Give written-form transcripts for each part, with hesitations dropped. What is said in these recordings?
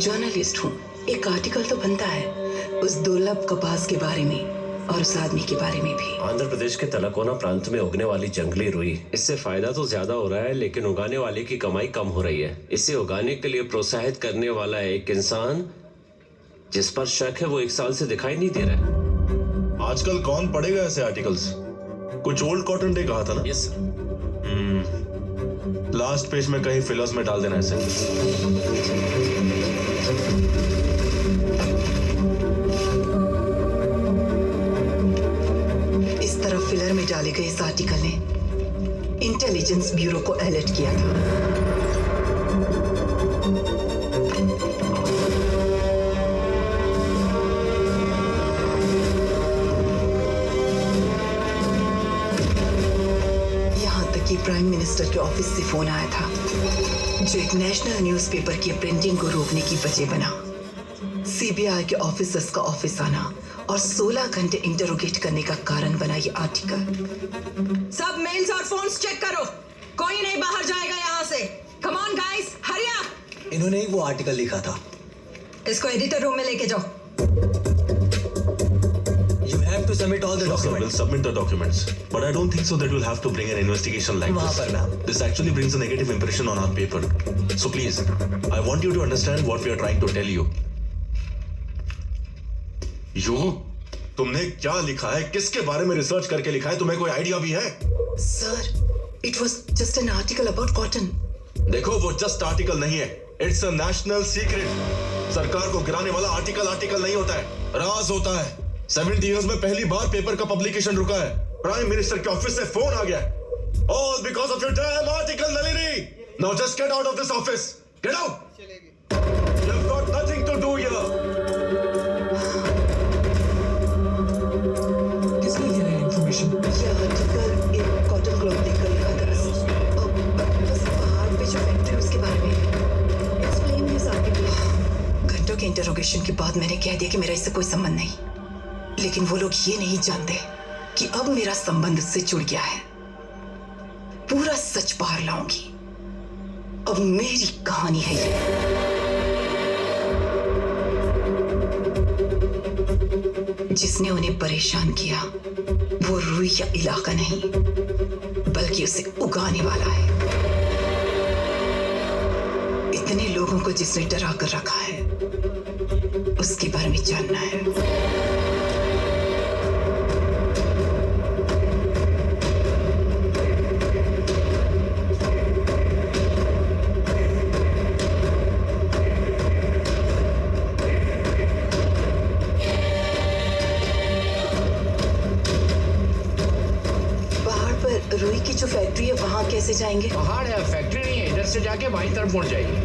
Journalist हूँ। एक article तो बनता है उस दुर्लभ कपास के बारे में और उस आदमी के बारे में भी। आंध्र प्रदेश के तलकोना प्रांत में उगने वाली जंगली रुई, इससे फायदा तो ज्यादा हो रहा है लेकिन उगाने वाले की कमाई कम हो रही है। इसे उगाने के लिए प्रोत्साहित करने वाला एक इंसान जिस पर शक है वो 1 साल से दिखाई नहीं दे रहा है। आजकल कौन पढ़ेगा ऐसे आर्टिकल्स? कुछ ओल्ड कॉटन डे कहा था ना? Yes sir. लास्ट पेज में कहीं फिलर्स में डाल देना ऐसे। इस तरफ फिलर में डाले गए इस आर्टिकल ने इंटेलिजेंस ब्यूरो को अलर्ट किया था। प्राइम मिनिस्टर के ऑफिस से फोन आया था जो एक नेशनल न्यूज़पेपर की प्रिंटिंग को रोकने की वजह बना। सीबीआई के ऑफिसर्स का ऑफिस आना और 16 घंटे इंटरोगेट करने का कारण बना ये आर्टिकल। सब मेल्स और फोन्स चेक करो, कोई नहीं बाहर जाएगा यहाँ से। Come on guys, hurry up. इन्होंने ही वो आर्टिकल लिखा था। इसको एडिटर रूम में लेके जाओ। You have to submit all the Sure, sir, documents. we'll submit the documents. But I don't think so that we'll have to bring an investigation like वहाँ this. पर ma'am. This actually brings a negative impression on our paper. So please, I want you to understand what we are trying to tell you. तुमने क्या लिखा है? किसके बारे में research करके लिखा है? तुम्हें कोई आइडिया भी है? Sir, it was just an article about cotton. देखो, वो जस्ट आर्टिकल नहीं है. It's a national secret. सरकार को गिराने वाला आर्टिकल नहीं होता है, राज होता है। 70 इयर्स में पहली बार पेपर का पब्लिकेशन रुका है। प्राइम मिनिस्टर के ऑफिस से फोन आ गया। All because of your damn article, Nalini. Now just get out of this office. Get out. You've got nothing to do here. किसने दिया है इन्फॉर्मेशन? ये आर्टिकल एक कॉटन क्लॉथ देखकर लिखा था। बस पहाड़ पे जो फैक्ट्री उसके बारे में एक्सप्लेन दिस आर्टिकल। घंटों के इंटरोगेशन के बाद मैंने कह दिया कि मेरा इससे कोई संबंध नहीं, लेकिन वो लोग ये नहीं जानते कि अब मेरा संबंध उससे जुड़ गया है। पूरा सच बाहर लाऊंगी। अब मेरी कहानी है ये। जिसने उन्हें परेशान किया वो रुई या इलाका नहीं, बल्कि उसे उगाने वाला है। इतने लोगों को जिसने डरा कर रखा है उसके बारे में जानना है। रुई की जो फैक्ट्री है वहां कैसे जाएंगे? पहाड़ है, फैक्ट्री नहीं है। इधर से जाके बाईं तरफ मुड़ जाएगी।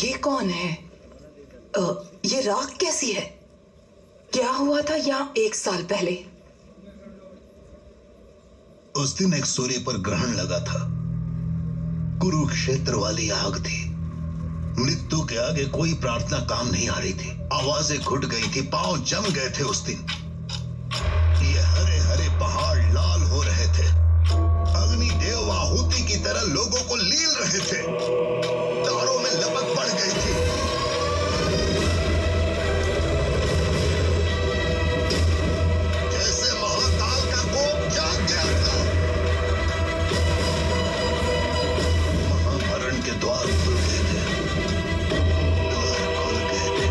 ये कौन है? ये राख कैसी है? क्या हुआ था यहाँ 1 साल पहले? उस दिन एक सूर्य पर ग्रहण लगा था। कुरुक्षेत्र वाली आग थी। मृत्यु के आगे कोई प्रार्थना काम नहीं आ रही थी। आवाजें घुट गई थी, पांव जम गए थे उस दिन। ये हरे हरे पहाड़ लाल हो रहे थे। अग्नि देव आहुति की तरह लोगों को लील रहे थे। तारों में लपक पड़ गई थी। जैसे महाकाल का कोप जाग गया था। महामरण के द्वार खुल गए थे। द्वार खुल गए थे।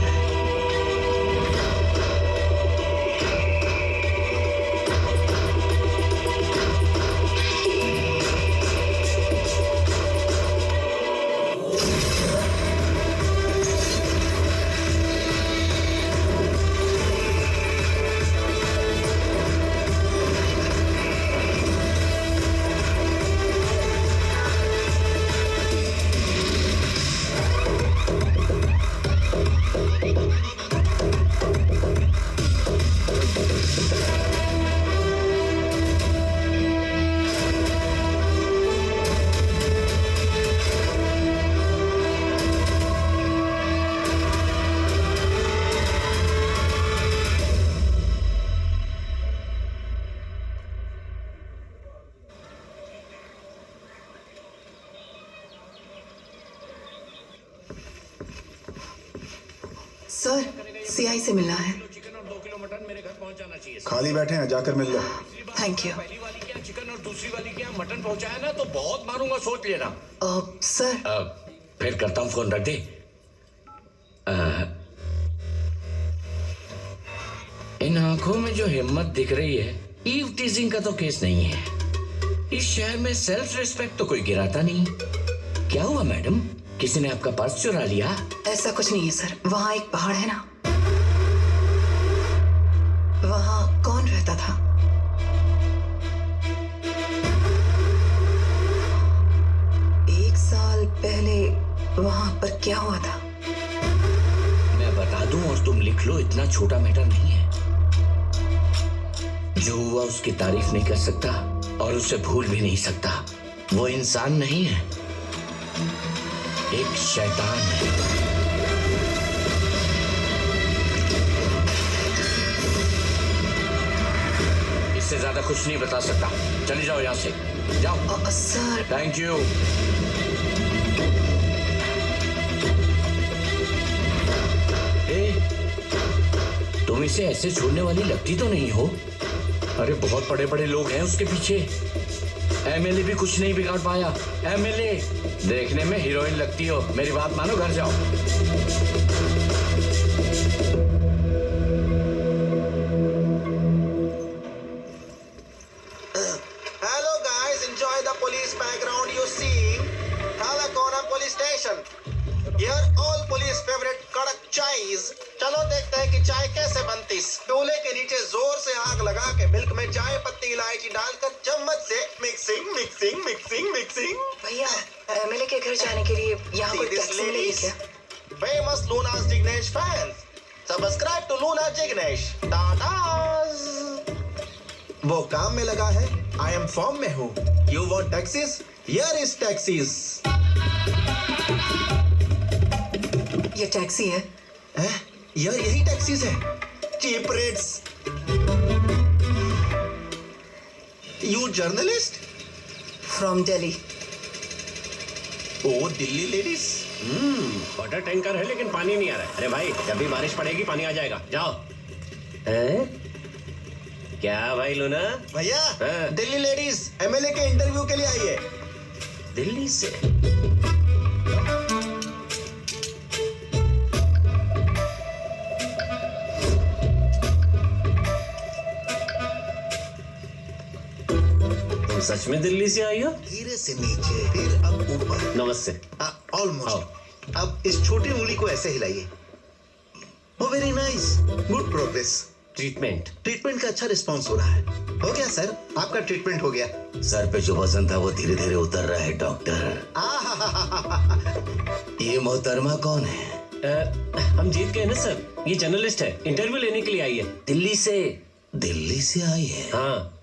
सर सीआई से मिलना है। चिकन और 2 किलो मटन मेरे घर पहुंच जाना चाहिए। खाली बैठे हैं, जाकर मिल लो। Thank you. पहली वाली क्या चिकन और दूसरी वाली क्या मटन पहुंचाया ना तो बहुत मारूंगा, सोच लेना। सर फिर करता हूँ, फोन रख दे। इन आंखों में जो हिम्मत दिख रही है, ईव टीजिंग का तो केस नहीं है। इस शहर में सेल्फ रिस्पेक्ट तो कोई गिराता नहीं। क्या हुआ मैडम, किसी ने आपका पर्स चुरा लिया? ऐसा कुछ नहीं है सर, वहाँ एक पहाड़ है ना, वहाँ कौन रहता था? एक साल पहले वहाँ पर क्या हुआ था? मैं बता दूं और तुम लिख लो, इतना छोटा मैटर नहीं है। जो हुआ उसकी तारीफ नहीं कर सकता और उसे भूल भी नहीं सकता। वो इंसान नहीं है, एक शैतान है। इससे ज्यादा कुछ नहीं बता सकता। चले जाओ यहां से, जाओ। Sir thank you. तुम इसे ऐसे छोड़ने वाली लगती तो नहीं हो? अरे बहुत बड़े बड़े लोग हैं उसके पीछे। एमएलए भी कुछ नहीं बिगाड़ पाया। एमएलए देखने में हीरोइन लगती हो। मेरी बात मानो, घर जाओ। Hello guys, enjoy the police background you see. Talakona Police Station. Here all police favorite कड़क चाय। चलो देखते हैं कि चाय कैसे बनती। चूल्हे के नीचे जोर से आग लगा के मिल्क में चाय पत्ती इलायची डालकर चम्मच से मिक्सिंग मिक्सिंग मिक्सिंग मिक्सिंग। भैया एमएलए के घर जाने के लिए यहाँ कोई टैक्सी मिलेगी क्या? Famous Luna Jignesh fans. Subscribe to Luna Jignesh. Tatas. वो काम में लगा है, I am फॉर्म में हूँ। You want taxis? Here is taxis. ये टैक्सी है? यार यही टैक्सीज है, cheap rates. You journalist? From Delhi. Oh Delhi ladies. Water tanker है लेकिन पानी नहीं आ रहा है। अरे भाई, जब भी बारिश पड़ेगी पानी आ जाएगा, जाओ। क्या भाई लूना? भैया हाँ। दिल्ली लेडीज एमएलए के इंटरव्यू के लिए आई है। दिल्ली से? तुम सच में दिल्ली से आई हो? धीरे से नीचे, फिर अब ऊपर। नमस्ते। ऑलमोस्ट। अब इस छोटी उंगली को ऐसे हिलाइए। Oh very nice, good progress. Treatment treatment का अच्छा रिस्पांस हो रहा है। हो गया सर, आपका ट्रीटमेंट हो गया। सर पे जो वजन था वो धीरे धीरे उतर रहा है डॉक्टर। ये मोहतरमा कौन है? हम जीत गए ना सर। ये जर्नलिस्ट है, इंटरव्यू लेने के लिए आई है दिल्ली से। दिल्ली से आई है? हाँ।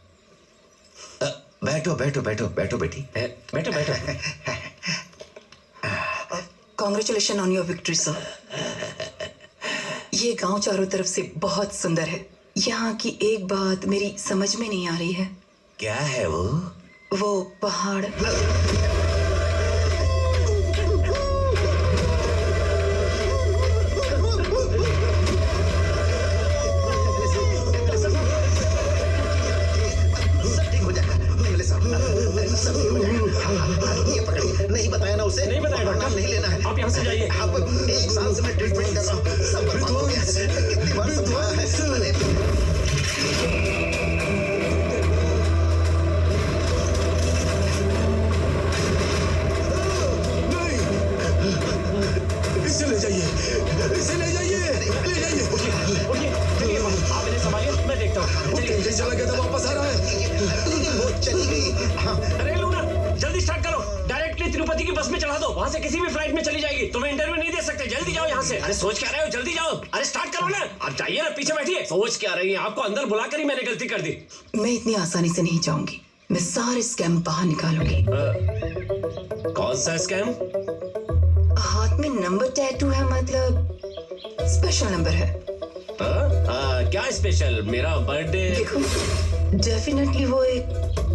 बैठो बैठो बैठो बैठो बेटी। बैठो बैठो। Congratulation on your victory sir. ये गांव चारों तरफ से बहुत सुंदर है। यहाँ की एक बात मेरी समझ में नहीं आ रही है। क्या है वो? वो पहाड़। ये पकड़िए। नहीं बताया ना उसे? नहीं बताया डॉक्टर। नहीं लेना है। आप यहाँ से जाइए। आप 1 साल से मैं ट्रीटमेंट कर रहा हूँ, सब बर्बाद हो गया। कितनी बार समझाया है मैंने। इसे ले जाइए, इसे ले जाइए, ले जाइए। उठिए, चलिए, आप इन्हें संभालिए, मैं देखता हूँ। चलिए। कहीं चला गया था, वापस आ रहा है। लेकिन वो चली गई। हाँ। अरे लूना, जल्दी स्टार्ट करो। डायरेक्टली तिरुपति की बस में चढ़ा दो, वहाँ से किसी भी फ्लाइट में चली जाएगी। तुम्हें इंटरव्यू नहीं दे सकते, जल्दी जाओ यहाँ से। अरे सोच क्या रहे हो, जल्दी जाओ। अरे स्टार्ट करो ना। आप जाइए ना, पीछे बैठिए। सोच क्या रही है? आपको अंदर बुलाकर ही मैंने गलती कर दी। मैं इतनी आसानी से नहीं जाऊंगी। मैं सारे स्कैम बाहर निकालूंगी। कौन सा स्कैम? हाथ में नंबर टैटू है, मतलब स्पेशल नंबर है। क्या स्पेशल? मेरा बर्थडे। देखो, डेफिनेटली वो एक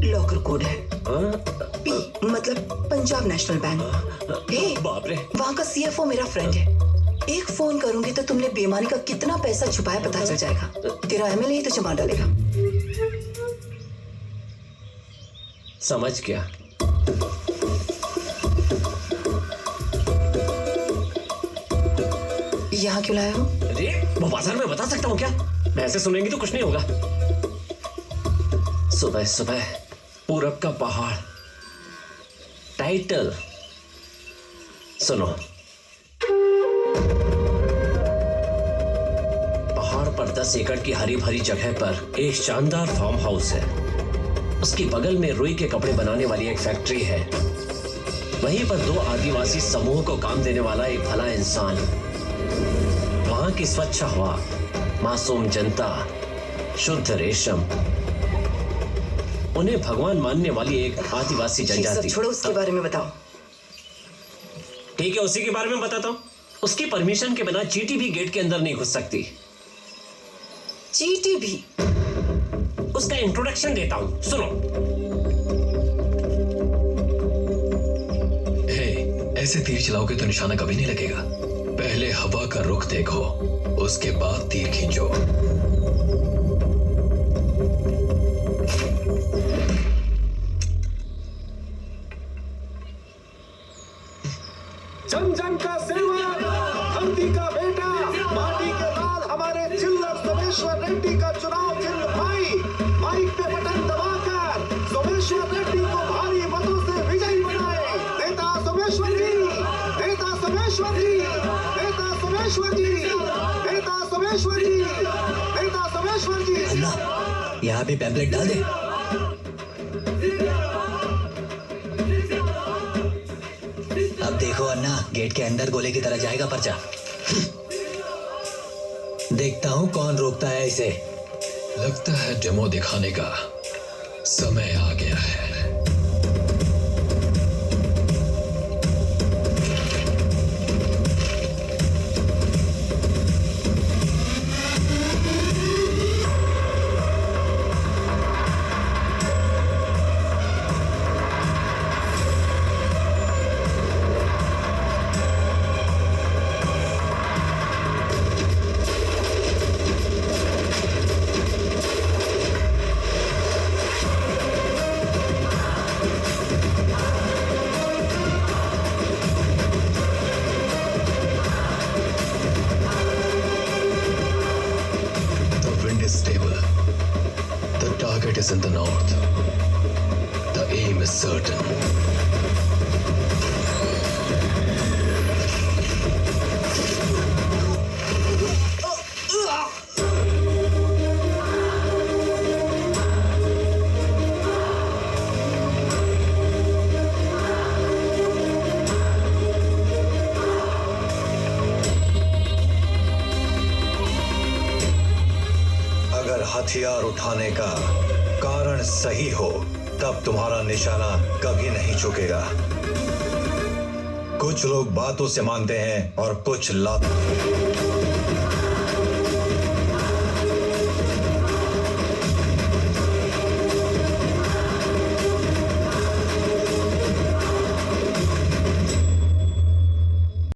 लॉकर कोड है। पी मतलब पंजाब नेशनल बैंक। हे, बाप रे। वहाँ का सीएफओ मेरा फ्रेंड है। एक फोन करूंगी तो तुमने बेईमानी का कितना पैसा छुपाया पता चल जाएगा। तेरा एमएलए ही तुझे मार डालेगा। समझ गया। यहाँ क्यों लाया हो? अरे वो बाजार में बता सकता हूँ क्या? ऐसे सुनेंगी तो कुछ नहीं होगा। सुबह सुबह पूरब का पहाड़, टाइटल सुनो। पहाड़ पर 10 एकड़ की हरी भरी जगह पर एक शानदार फार्म हाउस है। उसकी बगल में रुई के कपड़े बनाने वाली एक फैक्ट्री है। वहीं पर 2 आदिवासी समूह को काम देने वाला एक भला इंसान। वहां की स्वच्छ हवा, मासूम जनता, शुद्ध रेशम, उन्हें भगवान मानने वाली एक आदिवासी ये सब जनजाति। छोड़ो, उसके बारे में बताओ। ठीक है, उसी के बारे में बताता हूँ। उसकी परमिशन के बिना चींटी भी गेट के अंदर नहीं घुस सकती। चींटी भी? उसका इंट्रोडक्शन देता हूँ, सुनो। ऐसे तीर चलाओगे तो निशाना कभी नहीं लगेगा। पहले हवा का रुख देखो, उसके बाद तीर खींचो। जन जन का सेवक, धरती का बेटा, माटी के लाल हमारे चिल्लर सोमेश्वर रेड्डी का चुनाव चिन्ह माइक पे बटन दबाकर सोमेश्वर रेड्डी को भारी मतों से विजयी बनाए। नेता सोमेश्वर जी, नेता सोमेश्वर जी, नेता सोमेश्वर जी, नेता सोमेश्वर जी, नेता सोमेश्वर जी। अन्ना, यहाँ भी पैम्पलेट डाल दे। अब देखो अन्ना, गेट के अंदर गोले की तरह जाएगा पर्चा। देखता हूँ कौन रोकता है इसे। लगता है डेमो दिखाने का समय आ गया है। Is in the north. The aim is certain. अगर हथियार उठाने का कारण सही हो तब तुम्हारा निशाना कभी नहीं झुकेगा। कुछ लोग बातों से मानते हैं और कुछ लातों।